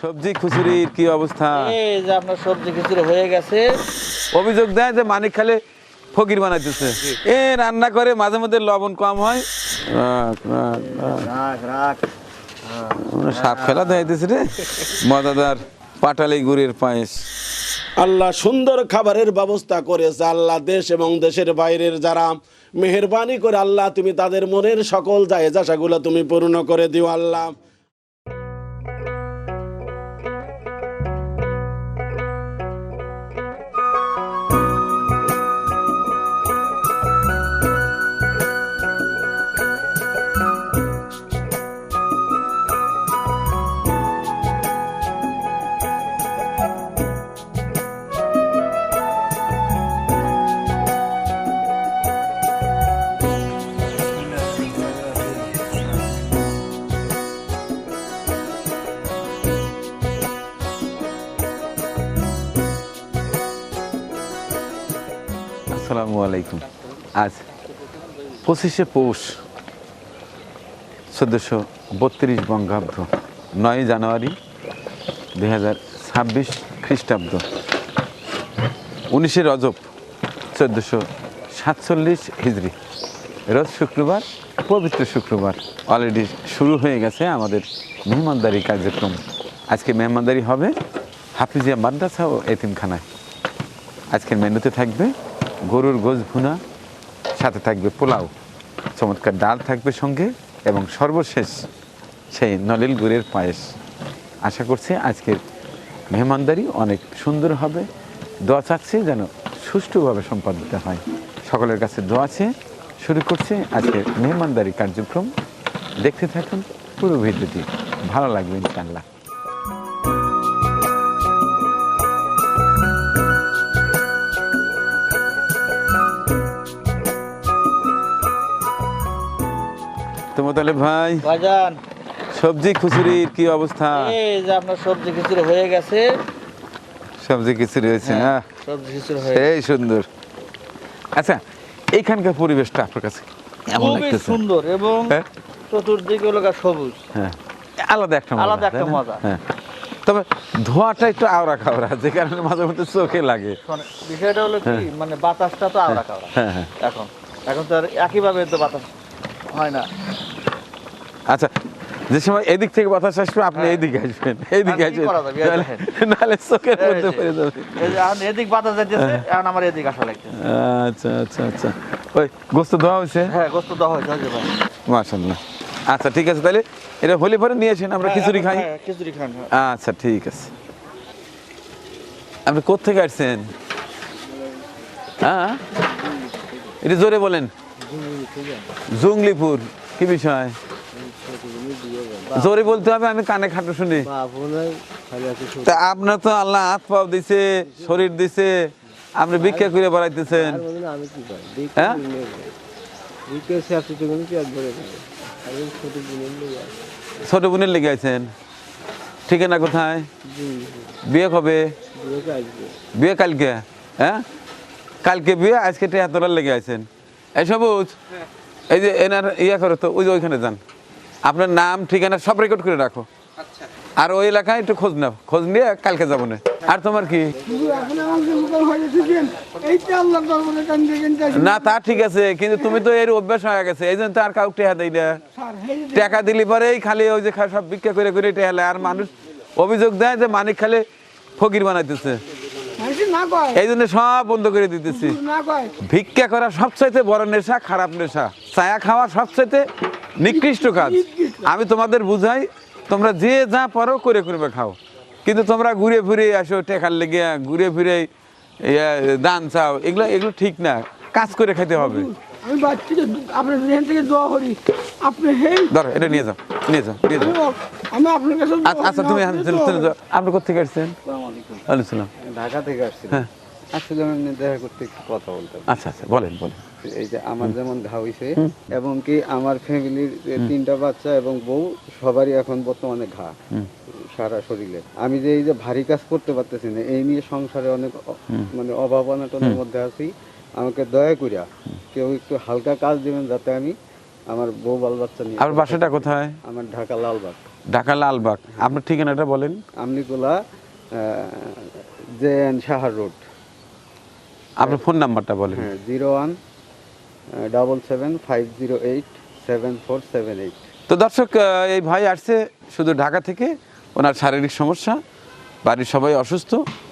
সবজি খিচুড়ির কি অবস্থা? এই যে আপনার সবজি খিচুড়ি হয়ে গেছে। অভিযোগ দেয় যে মানিক খালে ফকির বানাইতেছে। রান্না করে মাঝে মধ্যে লবণ কম হয়। সাপ খেলা দেখাইতেছে রে, মজাদার পাটালি গুড়ের পায়েস। আল্লাহ সুন্দর খাবারের ব্যবস্থা করেছে। আল্লাহ দেশ এবং দেশের বাইরের যারা মেহেরবানি করে আল্লাহ তুমি তাদের মনের সকল আশাগুলো তুমি পূর্ণ করে দিও আল্লাহ। আসসালামু আলাইকুম। আজ 25শে পৌষ 1432 বঙ্গাব্দ, 9 জানুয়ারি 2026 খ্রিস্টাব্দ, 19শে রজব 1447 হিজরি, রোজ শুক্রবার, পবিত্র শুক্রবার। অলরেডি শুরু হয়ে গেছে আমাদের মেহমানদারি কার্যক্রম। আজকে মেহমানদারি হবে হাফিজিয়া মাদ্রাসা ও এতিমখানায়। আজকের মেনুতে থাকবে গরুর গোশ ভুনা, সাথে থাকবে পোলাও, চমৎকার ডাল থাকবে সঙ্গে, এবং সর্বশেষ সেই নলিল গুড়ের পায়েস। আশা করছি আজকের মেহমানদারি অনেক সুন্দর হবে। দোয়া চাচ্ছি যেন সুষ্ঠুভাবে সম্পাদিত হয়। সকলের কাছে দোয়া চেয়ে শুরু করছে আজকের মেহমানদারি কার্যক্রম। দেখতে থাকুন পুরো ভিডিওটি, ভালো লাগবে ইনশাআল্লাহ। মোতালেব ভাই, ভাইজান সবজি খিচুড়ির কি অবস্থা? এই যে আপনার সবজি খিচুড়ি হয়ে গেছে। সবজি খিচুড়ি হয়েছে না? সবজি খিচুড়ি হয়ে এই সুন্দর। আচ্ছা, এইখানকার পরিবেশটা আপনার কাছে কেমন খুবই লাগতেছে? সুন্দর এবং হ্যাঁ? চতুর্দিকে হলো সবুজ। হ্যাঁ, আলাদা একটা মজা, আলাদা একটা তাই না? মজা। হ্যাঁ, তবে ধোঁয়াটা একটু আওড়া খাওড়া, যে কারণে মাঝে মধ্যে চোখে লাগে। বিষয়টা হলো কি, মানে বাতাসটা তো আলাদা কাওড়া। হ্যাঁ হ্যাঁ। এখন এখন তো আর একইভাবে তো বাতাস হয় না। আচ্ছা, যে সময় এদিক থেকে বাতাস আসবে আপনি হ্যাঁ। এইদিকে আসবেন, এইদিকে আর কি আসবেন, করা যাবে? এই দেখেন। নাহলে চোখের এই মধ্যে যে, পড়ে যাবে। এই যে এখন এদিক বাতাস যাইতেছে, এখন আমার এদিক আসা লাগতেছে। আচ্ছা আচ্ছা আচ্ছা, ওই গোস্ত ধোয়া হয়েছে? হ্যাঁ, গোস্ত দেওয়া হয়েছে ওই যে ভাই। মাশাআল্লাহ। আচ্ছা ঠিক আছে, তাহলে এটা হলে পরে নিয়ে আসেন, আমরা খিচুড়ি খাই। হ্যাঁ, খিচুড়ি খান। হ্যাঁ। আচ্ছা ঠিক আছে। আপনি কোত্থেকে আসছেন? হ্যাঁ, এটা জোরে বলেন। জুংলিপুর। কি বিষয়? জোরে বলতে হবে, আমি কানে খাটো শুনি। তা আপনার তো আল্লাহ হাত পাও দিছে, শরীর দিছে, আপনি ভিক্ষা করে বেড়াইতেছেন। হ্যাঁ, ছোট বোনের লেগে আছেন। ঠিকানা কোথায়? বিয়ে কবে? বিয়ে কালকে। হ্যাঁ, কালকে বিয়ে, আজকে টেহাতলার লেগে আছেন। এই সবুজ, এই যে এনার ইয়া করো তো, ওই যে ওইখানে যান, আপনার নাম ঠিকানা সব রেকর্ড করে রাখো। আর ওই এলাকায় একটু খোঁজ নাও, খোঁজ নিয়ে কালকে যাবো না। আর তোমার কি? না তা ঠিক আছে, কিন্তু তুমি তো এর অভ্যাস হয়ে গেছে, এই জন্য তো আর কাউকে টেহা দেয় না। টাকা দিলি পরেই খালি ওই যে সব ভিক্ষা করে করে টেহালে, আর মানুষ অভিযোগ দেয় যে মানিক খালে ফকির বানাইতেছে। এই জন্য সব বন্ধ করে দিতেছি। ভিক্ষা করা সবচাইতে বড় নেশা, খারাপ নেশা। ছায়া খাওয়া সবচাইতে নিকৃষ্ট কাজ। আমি তোমাদের বুঝাই, তোমরা যে যা পারো করে করবে খাও, কিন্তু তোমরা ঘুরে ফিরে আসো টেকার লেগে, ঘুরে ফিরে দান চাও, এগুলো এগুলো ঠিক না। কাজ করে খেতে হবে। আমি বাচ্চাকে আপনার এখান থেকে দোয়া করি, আপনি ধরো এটা নিয়ে যাও, নিয়ে যাও, নিয়ে যাও। আমি আপনার কাছে আচ্ছা তুমি আপনি কোথেকে আসছেন? ওয়ালাইকুম সালাম। ঢাকা থেকে আসছি। হ্যাঁ, আসলে আমি দেখা করতে একটু কথা বলতে। আচ্ছা আচ্ছা, বলেন বলেন। এই যে আমার যেমন ঘা হইছে, এবং কি আমার ফ্যামিলির 3টা বাচ্চা এবং বউ, সবারই এখন বর্তমানে ঘা সারা শরীরে। আমি যে এই যে ভারী কাজ করতে পারতেছি না, এই নিয়ে সংসারে অনেক মানে অভাব অনটনের মধ্যে আছি। আমাকে দয়া করিয়া কেউ একটু হালকা কাজ দিবেন, যাতে আমি আমার বউ বাল বাচ্চা নিয়ে। আপনার বাসাটা কোথায়? আমার ঢাকা লালবাগ। ঢাকা লালবাগ। আপনার ঠিকানাটা বলেন। আমলিগোলা জে এন সাহার রোড। আপনার ফোন নাম্বারটা বলেন। হ্যাঁ, 017750874778। তো দর্শক, এই ভাই আসছে শুধু ঢাকা থেকে, ওনার শারীরিক সমস্যা, বাড়ির সবাই অসুস্থ,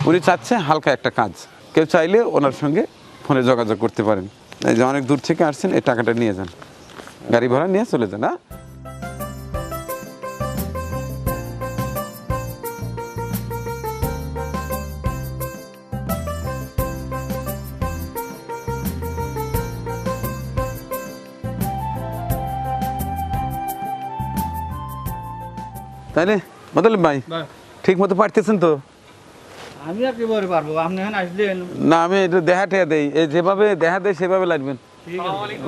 উনি চাচ্ছে হালকা একটা কাজ। কেউ চাইলে ওনার সঙ্গে ফোনে যোগাযোগ করতে পারেন। এই যে অনেক দূর থেকে আসছেন, এই টাকাটা নিয়ে যান, গাড়ি ভাড়া নিয়ে চলে যান। হ্যাঁ, তাইলে মতলব ভাই ঠিক মতো পারতেছেন তো? আমি আর একেবারে পারবো, আপনি এখানে আসলেন। না, আমি এটা দেহা টেয়া দেই, এই যেভাবে দেহা দেয় সেভাবে লাগবেন।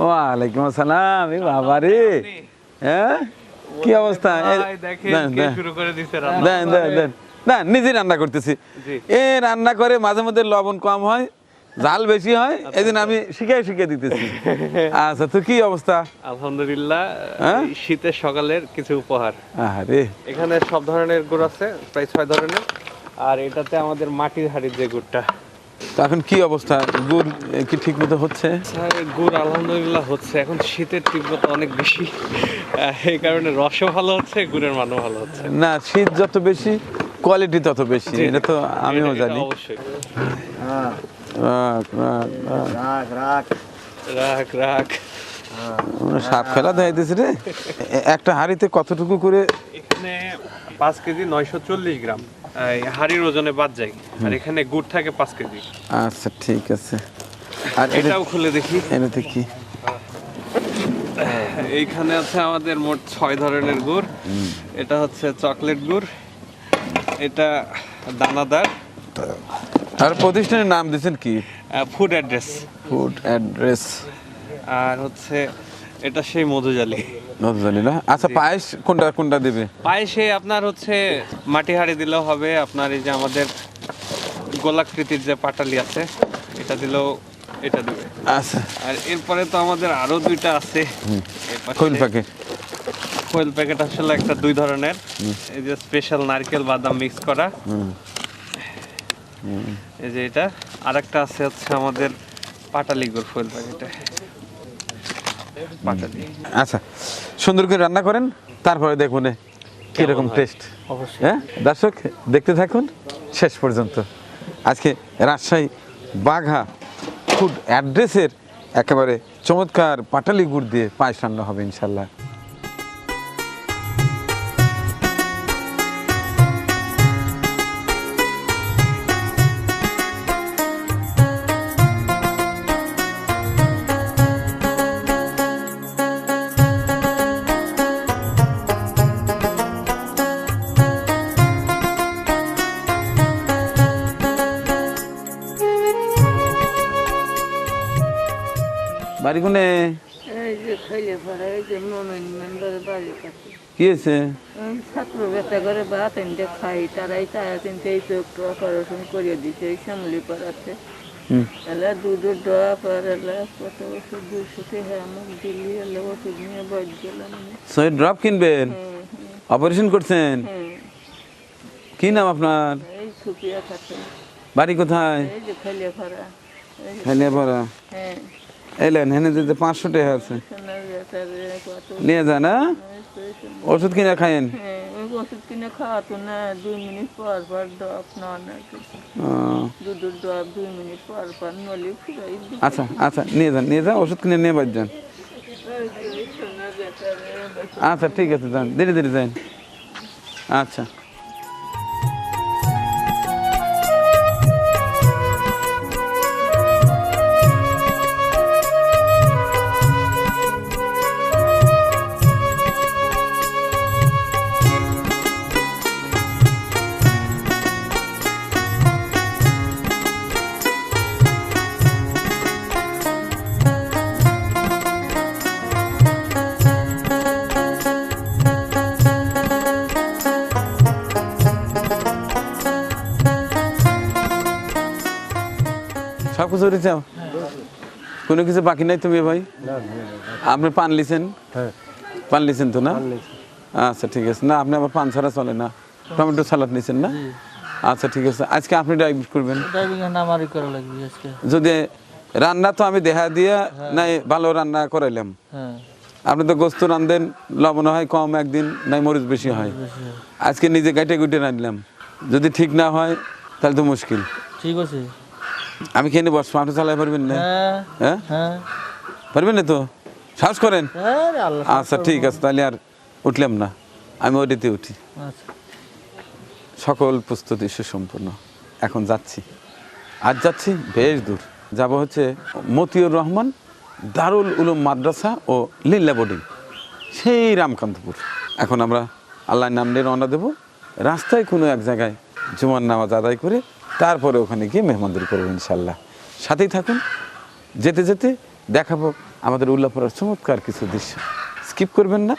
ওয়ালাইকুম আসসালাম। এই বাবা রে, হ্যাঁ কি অবস্থা? না, নিজে রান্না করতেছি। এ রান্না করে মাঝে মধ্যে লবণ কম হয়, ঝাল বেশি হয়, এই জন্য আমি শিখে দিতেছি। আচ্ছা, তো কি অবস্থা? আলহামদুলিল্লাহ, হ্যাঁ? এই শীতের সকালের কিছু উপহার। আরে এখানে সব ধরনের গুড় আছে, প্রায় 6 ধরনের। আর এটাতে আমাদের মাটির হাড়ির যে গুড়টা, তো এখন কি অবস্থা? গুড় কি ঠিক মতো হচ্ছে? গুড় আলহামদুলিল্লাহ হচ্ছে। এখন শীতের তীব্রতা অনেক বেশি, এই কারণে রসও ভালো হচ্ছে, গুড়ের মানও ভালো হচ্ছে। না, শীত যত বেশি কোয়ালিটি তত বেশি, এটা তো আমিও এটা জানি। অবশ্যই। রাখ রাখ রাখ। রাখ রাখ রাখ। সাপ খেলা দেখাইতেছে রে। একটা হাঁড়িতে কতটুকু করে? এখানে 5 কেজি 940 গ্রাম এই হাড়ির ওজনে বাদ যায়, আর এখানে গুড় থাকে 5 কেজি। আচ্ছা, ঠিক আছে। আর এটাও খুলে দেখি। এটাতে কি? এইখানে আছে আমাদের মোট 6 ধরনের গুড়। এটা হচ্ছে চকলেট গুড়, এটা দানাদার। আর প্রতিষ্ঠানের নাম দিয়েছেন কি? Food address. Food address. আর হচ্ছে এটা সেই মধুজালি। জানি না। আচ্ছা, পায়েস কোনটা দিবে? পায়েসে আপনার হচ্ছে মাটি হাঁড়ি দিলেও হবে, আপনার এই যে আমাদের গোলাকৃতির যে পাটালি আছে এটা দিলেও এটা দিবে। আচ্ছা, আর এরপরে তো আমাদের আরো 2টা আছে। কোন প্যাকেট? কোয়েল প্যাকেট আসলে একটা 2 ধরনের, এই যে স্পেশাল নারকেল বাদাম মিক্স করা, এই যে এটা। আরেকটা আছে হচ্ছে আমাদের পাটালি গুড় ফুল প্যাকেটে পাটালি। আচ্ছা, সুন্দর করে রান্না করেন, তারপরে দেখুন কিরকম টেস্ট। হ্যাঁ দর্শক, দেখতে থাকুন শেষ পর্যন্ত। আজকে রাজশাহী বাঘা ফুড অ্যাড্রেসের একেবারে চমৎকার পাটালি গুড় দিয়ে পায়েস রান্না হবে ইনশাল্লাহ। বাড়ি কোনে? এই যে খাইলে পরে এই যে মোমেন মেম্বারের বাড়ির কাছে কি হয়েছে? ছাত্র ব্যথা করে ভাত এনতে খাই, তারাই তারা কিন্তু এই চোখ অপারেশন করিয়ে দিচ্ছে এই শ্যামলি পাড়াতে। এলা দুধের ডোয়া পর এলা কত ওষুধ 200 টাকা আমার দিল্লি এলা ওষুধ নিয়ে বাড়ি গেলাম। সই ড্রপ কিনবেন? অপারেশন করছেন? কি নাম আপনার? এই সুপিয়া থাকে। বাড়ি কোথায়? এই যে খাইলে পড়া। খালিয়াপাড়া। হ্যাঁ, এলেন হেনে যে 500 টাকা আছে, সোনার ব্যথার কত। নিয়ে যান। ওষুধ কিনে খাইয়েন। হ্যাঁ, ওই ওষুধ কিনে খাওয়াতো না, 2 মিনিট পর পর ড্রপ না দুধের ড্রপ 2 মিনিট পর পর নলি ফুরাই। আচ্ছা আচ্ছা, নিয়ে যান ওষুধ কিনে নিয়ে বাড়ি যান। আচ্ছা, ঠিক আছে, যান, ধীরে ধীরে যান। আচ্ছা, সব কিছু হয়েছে? কোনো কিছু বাকি নাই তুমি ভাই? আপনি পান লিছেন? পান লিছেন তো না? আচ্ছা ঠিক আছে, না আপনি আবার পান ছাড়া চলে না, টমেটো সালাদ নিছেন না? আচ্ছা ঠিক আছে, আজকে আপনি ড্রাইভ করবেন। ড্রাইভিং আমারই করা লাগবে আজকে। যদি রান্না তো আমি দেখা দিয়ে নাই ভালো রান্না করাইলাম, হ্যাঁ আপনি তো গোস্ত রান্ধেন, লবণ হয় কম একদিন, নাই মরিচ বেশি হয়। আজকে নিজে গাইটে গুটে রাঁধলাম, যদি ঠিক না হয় তাহলে তো মুশকিল। ঠিক আছে। আমি খেয়ে বসবো, আপনি চালাই পারবেন না? হ্যাঁ হ্যাঁ হ্যাঁ পারবেন না তো? সাহস করেন। হ্যাঁ আল্লাহ। আচ্ছা ঠিক আছে, তাহলে আর উঠলাম না, আমি ওটিতে উঠি। আচ্ছা সকল প্রস্তুতি সুসম্পন্ন, এখন যাচ্ছি। আজ যাচ্ছি বেশ দূর, যাব হচ্ছে মতিউর রহমান দারুল উলুম মাদ্রাসা ও লিল্লা বোর্ডিং, সেই রামকান্তপুর। এখন আমরা আল্লাহর নাম নিয়ে রওনা দেবো। রাস্তায় কোনো এক জায়গায় জুমার নামাজ আদায় করে তারপরে ওখানে গিয়ে মেহমানদারি করবো ইনশাল্লাহ। সাথেই থাকুন, যেতে যেতে দেখাবো আমাদের উল্লাপাড়ার চমৎকার কিছু দৃশ্য। স্কিপ করবেন না,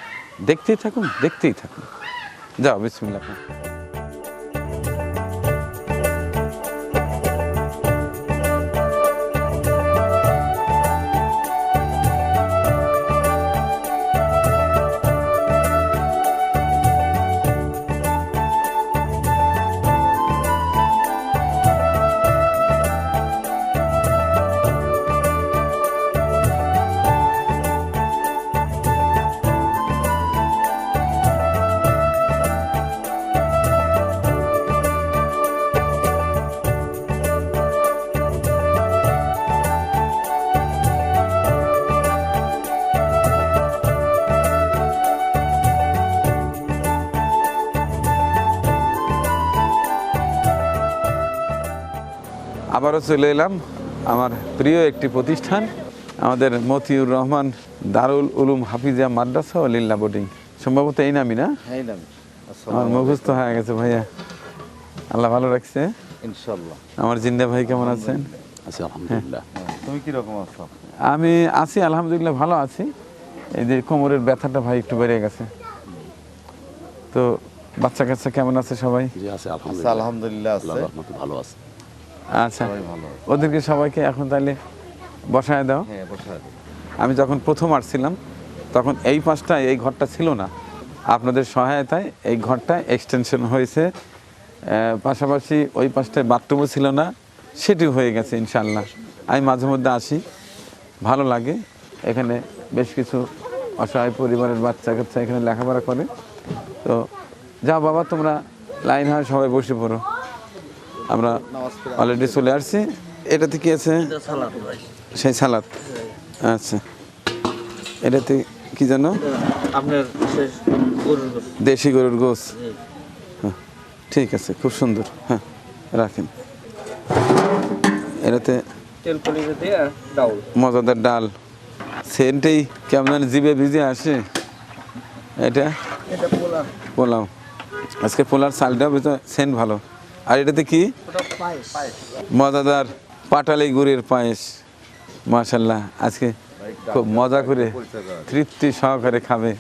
দেখতেই থাকুন, দেখতেই থাকুন। যাও, বিসমিল্লাহ। আবারও চলে এলাম আমার প্রিয় একটি প্রতিষ্ঠান, আমাদের মতিউর রহমান দারুল উলুম হাফিজিয়া মাদ্রাসা ও লিল্লা বোর্ডিং। সম্ভবত এই নামই না? হ্যাঁ নাম আমার মুখস্থ হয়ে গেছে ভাইয়া, আল্লাহ ভালো রাখছে। ইনশাআল্লাহ। আমার জিন্দা ভাই কেমন আছেন? আচ্ছা আলহামদুলিল্লাহ। তুমি কি রকম আছো? আমি আছি আলহামদুলিল্লাহ, ভালো আছি। এই যে কোমরের ব্যথাটা ভাই একটু বেড়ে গেছে। তো বাচ্চা কাচ্চা কেমন আছে সবাই? জি আছে আলহামদুলিল্লাহ। আলহামদুলিল্লাহ আছে। আল্লাহর রহমতে ভালো আছে। আচ্ছা, ওদেরকে সবাইকে এখন তাহলে বসায় দাও। হ্যাঁ বসায় দাও। আমি যখন প্রথম আসছিলাম তখন এই পাশটা, এই ঘরটা ছিল না, আপনাদের সহায়তায় এই ঘরটা এক্সটেনশন হয়েছে। পাশাপাশি ওই পাশটায় বাথরুমও ছিল না, সেটিও হয়ে গেছে ইনশাল্লাহ। আমি মাঝে মধ্যে আসি, ভালো লাগে। এখানে বেশ কিছু অসহায় পরিবারের বাচ্চা কাচ্চা এখানে লেখাপড়া করে। তো যাও বাবা, তোমরা লাইন হয় সবাই বসে পড়ো। আমরা অলরেডি চলে আসছি। এটাতে কি আছে? সেই সালাদ। আচ্ছা, এটাতে কি জানো? আপনার দেশি গরুর গোস। হ্যাঁ ঠিক আছে, খুব সুন্দর। হ্যাঁ রাখেন। এটাতে তেল পলিতে দিয়ে ডাউল মজাদার ডাল, সেন্টেই কেমন জিভে ভিজে আসে। এটা এটা পোলা পোলাও, আজকে পোলার চালটা সেন্ট ভালো। আর এটাতে কি? ওটা পায়েস। মজাদার পাটালি গুড়ের পায়েস। মাশাল্লাহ, আজকে খুব মজা করে তৃপ্তি সহকারে খাবে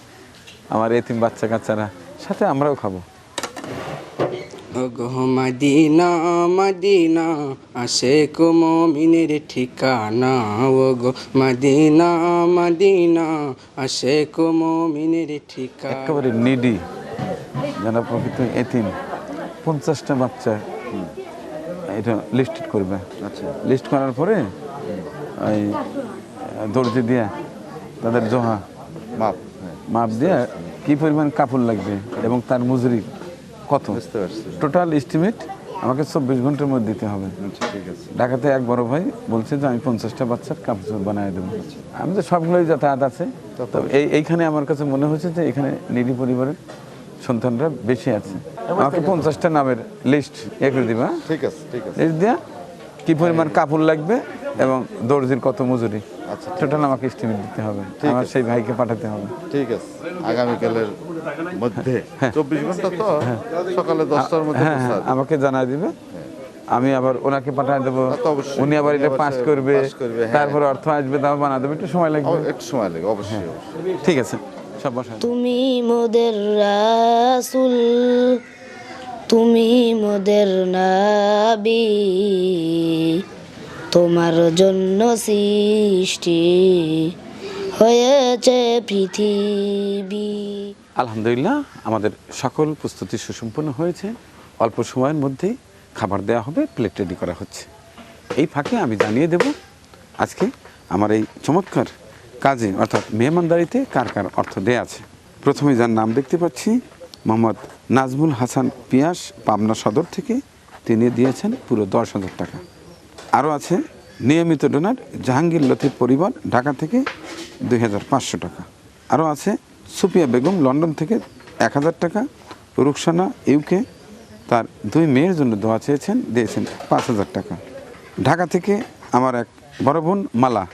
আমার এতিম বাচ্চা কাচ্চারা, সাথে আমরাও খাবো। ওগো মদিনা মদিনা আশিক মুমিনের ঠিকানা, ওগো মদিনা মদিনা আশিক মুমিনের ঠিকানা। একেবারে নিডি যারা প্রকৃত এতিম, 50টা বাচ্চা এটা লিস্ট করবে। আচ্ছা লিস্ট করার পরে ওই দর্জি দিয়া তাদের জোহা মাপ। মাপ দিয়ে কি পরিমাণ কাপড় লাগবে এবং তার মজুরি কত, বুঝতে পারছি। টোটাল এস্টিমেট আমাকে 24 ঘন্টার মধ্যে দিতে হবে। আচ্ছা ঠিক আছে। ঢাকাতে এক বড় ভাই বলছে যে আমি 50টা বাচ্চার কাপড় বানিয়ে দেবো। আমি তো সবগুলোই যাতায়াত আছে। তবে এইখানে আমার কাছে মনে হয়েছে যে এখানে নিডি পরিবারের সন্তানরা বেশি আছে। আমাকে 50টা নামের লিস্ট করে দিবা। ঠিক আছে ঠিক আছে। লিস্ট দিয়া কি পরিমাণ কাপড় লাগবে এবং দর্জির কত মজুরি, আচ্ছা টোটাল আমাকে এস্টিমেট দিতে হবে। আমার সেই ভাইকে পাঠাতে হবে। ঠিক আছে। আগামীকালের মধ্যে 24 ঘন্টা তো সকালে 10টার মধ্যে হ্যাঁ হ্যাঁ, আমাকে জানাই দিবে। আমি আবার ওনাকে পাঠিয়ে দেবো, তা তো অবশ্যই। উনি আবার এটা পাস করবে, পাস করবে, হ্যাঁ। তারপরে অর্থ আসবে, তাও বানা দেবে, একটু সময় লাগবে। একটু সময় লাগে অবশ্যই অবশ্যই। ঠিক আছে, সব বসা। তুমি মোদের রাসূল, তুমি মোদের নবী, তোমার জন্য সৃষ্টি হয়েছে পৃথিবী। আলহামদুলিল্লাহ আমাদের সকল প্রস্তুতি সুসম্পন্ন হয়েছে। অল্প সময়ের মধ্যেই খাবার দেওয়া হবে, প্লেট রেডি করা হচ্ছে। এই ফাঁকে আমি জানিয়ে দেব আজকে আমার এই চমৎকার কাজে অর্থাৎ মেহমানদারিতে কার কার অর্থ দেয়া আছে। প্রথমে যার নাম দেখতে পাচ্ছি মোহাম্মদ নাজমুল হাসান পিয়াস, পাবনা সদর থেকে, তিনি দিয়েছেন পুরো 10,000 টাকা। আরও আছে নিয়মিত ডোনার জাহাঙ্গীর লতিফ পরিবার, ঢাকা থেকে 2,500 টাকা। আরও আছে সুপিয়া বেগম, লন্ডন থেকে 1,000 টাকা। রুকসানা ইউকে, তার 2 মেয়ের জন্য দোয়া চেয়েছেন, দিয়েছেন 5,000 টাকা। ঢাকা থেকে আমার এক বড় বোন মালা,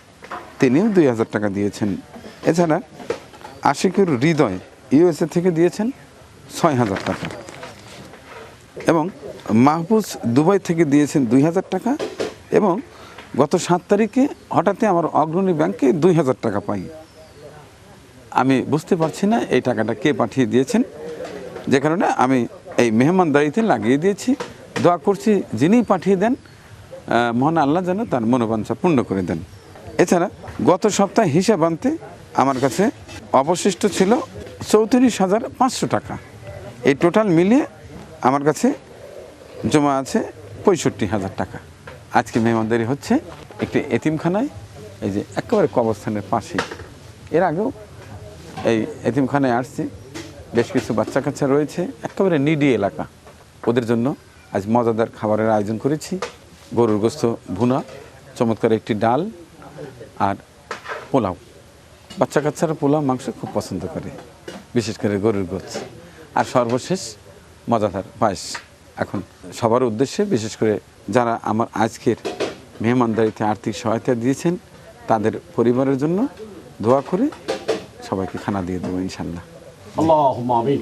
তিনিও 2,000 টাকা দিয়েছেন। এছাড়া আশিকুর হৃদয় ইউএসএ থেকে দিয়েছেন 6,000 টাকা এবং মাহফুজ দুবাই থেকে দিয়েছেন 2,000 টাকা। এবং গত 7 তারিখে হঠাৎই আমার অগ্রণী ব্যাংকে 2,000 টাকা পাই। আমি বুঝতে পারছি না এই টাকাটা কে পাঠিয়ে দিয়েছেন, যে কারণে আমি এই মেহমানদারিতে লাগিয়ে দিয়েছি। দোয়া করছি যিনি পাঠিয়ে দেন মহান আল্লাহ যেন তার মনোবাঞ্ছা পূর্ণ করে দেন। এছাড়া গত সপ্তাহে হিসাব আনতে আমার কাছে অবশিষ্ট ছিল 34,500 টাকা। এই টোটাল মিলিয়ে আমার কাছে জমা আছে 65,000 টাকা। আজকে মেহমানদারি হচ্ছে একটি এতিমখানায়, এই যে একেবারে কবরস্থানের পাশেই। এর আগেও এই এতিমখানায় আসছি, বেশ কিছু বাচ্চা কাচ্চা রয়েছে, একেবারে নিডি এলাকা। ওদের জন্য আজ মজাদার খাবারের আয়োজন করেছি। গরুর গোস্ত ভুনা, চমৎকার একটি ডাল আর পোলাও। বাচ্চা কাচ্চারা পোলাও মাংস খুব পছন্দ করে, বিশেষ করে গরুর গোস্ত। আর সর্বশেষ মজাদার পায়েস। এখন সবার উদ্দেশ্যে, বিশেষ করে যারা আমার আজকের মেহমানদারিতে আর্থিক সহায়তা দিয়েছেন তাদের পরিবারের জন্য দোয়া করে সবাইকে খানা দিয়ে দেবো ইনশাল্লাহ। اللهم آمين.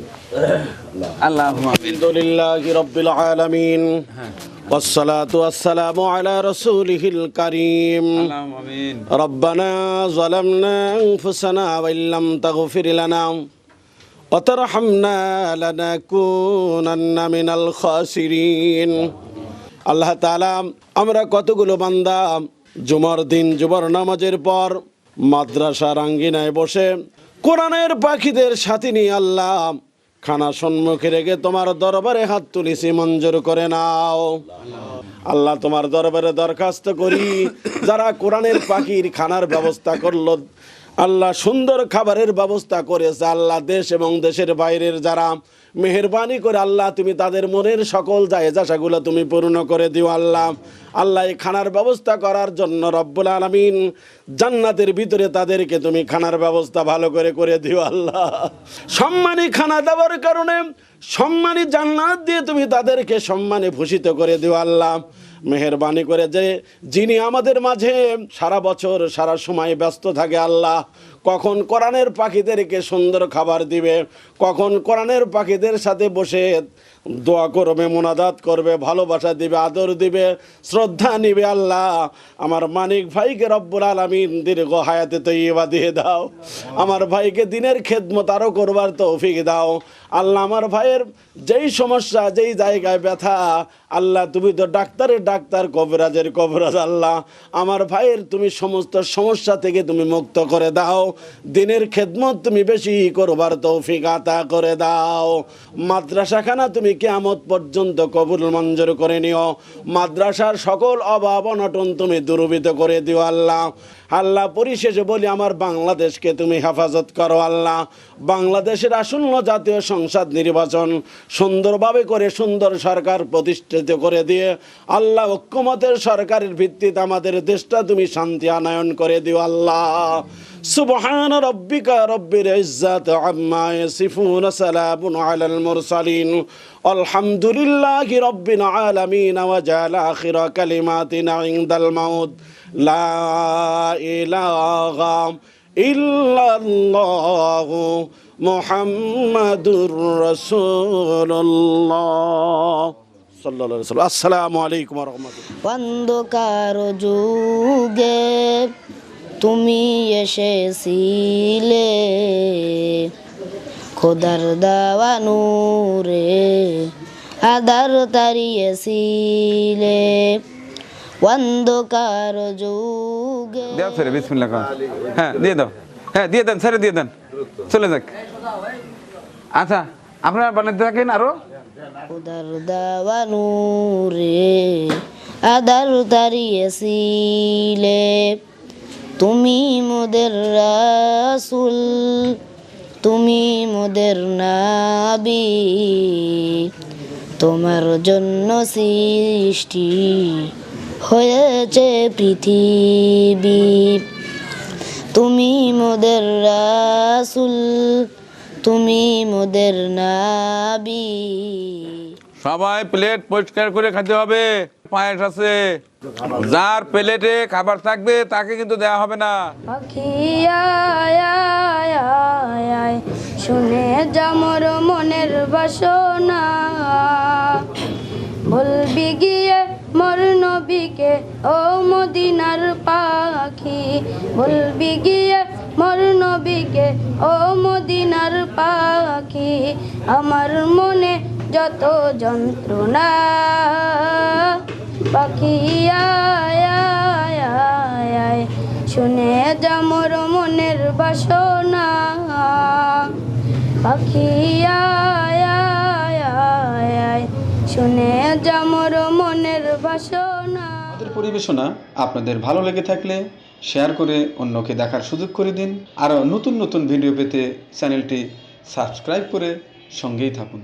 আল্লাহুম্মা আমিন। الحمد لله رب العالمين والصلاة والسلام على رسوله الكريم. আল্লাহুম্মা আমিন। ربنا ظلمنا أنفسنا وإن لم تغفر لنا وترحمنا لنكونن من الخاسرين. আল্লাহ তাআলা, আমরা কতগুলো বান্দা জুমার দিন জুমার নামাজের পর মাদ্রাসার আঙ্গিনায় বসে কোরআনের পাখিদের সাথে নিয়ে আল্লাহ খানা সম্মুখে রেখে তোমার দরবারে হাত তুলেছি, মঞ্জুর করে নাও। আল্লাহ তোমার দরবারে দরখাস্ত করি, যারা কোরআনের পাখির খানার ব্যবস্থা করলো, আল্লাহ সুন্দর খাবারের ব্যবস্থা করেছে, আল্লাহ দেশ এবং দেশের বাইরের যারা মেহেরবানি করে আল্লাহ তুমি তাদের মনের সকল জায়েজ আশাগুলো তুমি পূর্ণ করে দিও আল্লাহ। আল্লাহ এই খানার ব্যবস্থা করার জন্য রব্বুল আলামিন জান্নাতের ভিতরে তাদেরকে তুমি খানার ব্যবস্থা ভালো করে করে দিও আল্লাহ। সম্মানী খানা দেওয়ার কারণে সম্মানী জান্নাত দিয়ে তুমি তাদেরকে সম্মানে ভূষিত করে দিও আল্লাহ। মেহেরবানি করে যে যিনি আমাদের মাঝে সারা বছর সারা সময় ব্যস্ত থাকে আল্লাহ, কখন কোরআনের পাখিদেরকে সুন্দর খাবার দিবে, কখন কোরআনের পাখিদের সাথে বসে দোয়া করবে, মোনাজাত করবে, ভালোবাসা দিবে, আদর দিবে, শ্রদ্ধা নিবে আল্লাহ। আমার মানিক ভাইকে রব্বুল আলামিন দীর্ঘ হায়াতে তৈয়বা দিয়ে দাও। আমার ভাইকে দিনের খেদমত আরও করবার তৌফিক দাও আল্লাহ। আমার ভাইয়ের যেই সমস্যা, যেই জায়গায় ব্যথা, আল্লাহ তুমি তো ডাক্তারের ডাক্তার, কবিরাজের কবিরাজ আল্লাহ। আমার ভাইয়ের তুমি সমস্ত সমস্যা থেকে তুমি মুক্ত করে দাও। দিনের খেদমত তুমি বেশি করবার তৌফিক আতা করে দাও। মাদ্রাসাখানা তুমি কিয়ামত পর্যন্ত কবুল মঞ্জুর করে নিও। মাদ্রাসার সকল অভাব অনটন তুমি দূরীভূত করে দিও আল্লাহ। আল্লাহ পরিশেষে বলি, আমার বাংলাদেশকে তুমি হেফাজত করো আল্লাহ। বাংলাদেশের আসন্ন জাতীয় সংসদ নির্বাচন সুন্দরভাবে করে সুন্দর সরকার প্রতিষ্ঠিত করে দিয়ে আল্লাহ ঐক্যমতের সরকারের ভিত্তিতে আমাদের দেশটা তুমি শান্তি আনয়ন করে দিও আল্লাহ। সুবহান রাব্বিকা রব্বিল ইজ্জাতি আম্মা ইয়াসিফুন, সালামুন আলাল মুরসালিন, আলহামদুলিল্লাহি রাব্বিল আলামিন। ওয়া জাআলা আখিরা কালিমাতিনা ইনদাল মাউত লা ইলাহা ইল্লাল্লাহু মুহাম্মাদুর রাসূলুল্লাহ সাল্লাল্লাহু আলাইহি ওয়াসাল্লাম। আসসালামু আলাইকুম ওয়া রাহমাতুল্লাহ। অন্ধকার যুগে তুমি এসেছিলে, খোদার দেওয়া নূরে আধার তাড়িয়েছিলে। অন্ধকার যুগে দাও ফেরে বিসমিল্লাহ। হ্যাঁ দিয়ে দাও, হ্যাঁ দিয়ে দেন, ছেড়ে দিয়ে দেন, চলে যাক। আচ্ছা আপনারা বানাতে থাকেন আরো। খুদার দেওয়া নূরে আদার তারিয়েছিলে, তুমি মোদের রাসূল, তুমি মোদের নবী, তোমার জন্য সৃষ্টি হয়েছে পৃথিবী। তুমি মোদের রাসূল, তুমি মোদের নবী। সবাই প্লেট পরিষ্কার করে খেতে হবে। পায়েস আছে, যার প্লেটে খাবার থাকবে তাকে কিন্তু দেওয়া হবে না। পাখি আয় আয় আয় আয়, শুনে যা মোর মনের বাসনা, বলবি গিয়ে মোর নবীকে ও মদিনার পাখি, বলবি গিয়ে মোর নবীকে ও মদিনার পাখি। আমার মনে যত যন্ত্রণা, পাখি আয় আয় আয় আয়, শুনে যা মোর মনের বাসনা, পাখি আয় আয় আয় আয়, শুনে যা মোর মনের বাসনা। আমাদের পরিবেশনা আপনাদের ভালো লেগে থাকলে শেয়ার করে অন্যকে দেখার সুযোগ করে দিন। আরও নতুন নতুন ভিডিও পেতে চ্যানেলটি সাবস্ক্রাইব করে সঙ্গেই থাকুন।